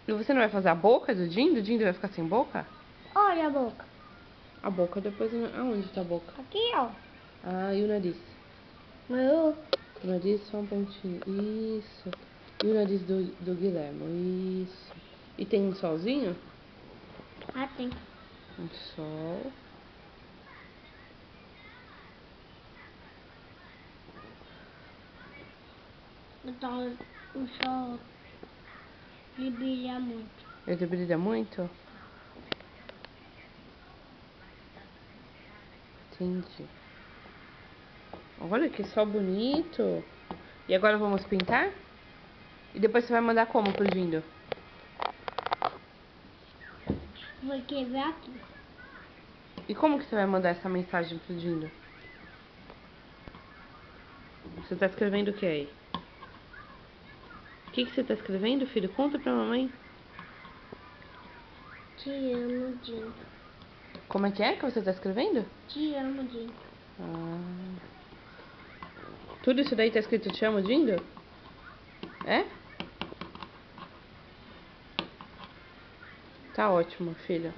E você não vai fazer a boca do Dindo? O Dindo vai ficar sem boca? Olha a boca. A boca depois... Aonde tá a boca? Aqui, ó. Ah, e o nariz? Meu. O nariz só um pontinho. Isso. E o nariz do Guilhermo? Isso. E tem um solzinho? Ah, tem. Um sol. Então, o sol ele brilha muito. Ele brilha muito? Entendi. Olha que sol bonito. E agora vamos pintar? E depois você vai mandar como pro Dindo? Vou quebrar aqui. E como que você vai mandar essa mensagem pro Dindo? Você tá escrevendo o que aí? O que você tá escrevendo, filho? Conta pra mamãe. Te amo, Dinho. Como é que você tá escrevendo? Te amo, Dinho. Ah. Tudo isso daí tá escrito te amo, Dindo? É? Tá ótimo, filho.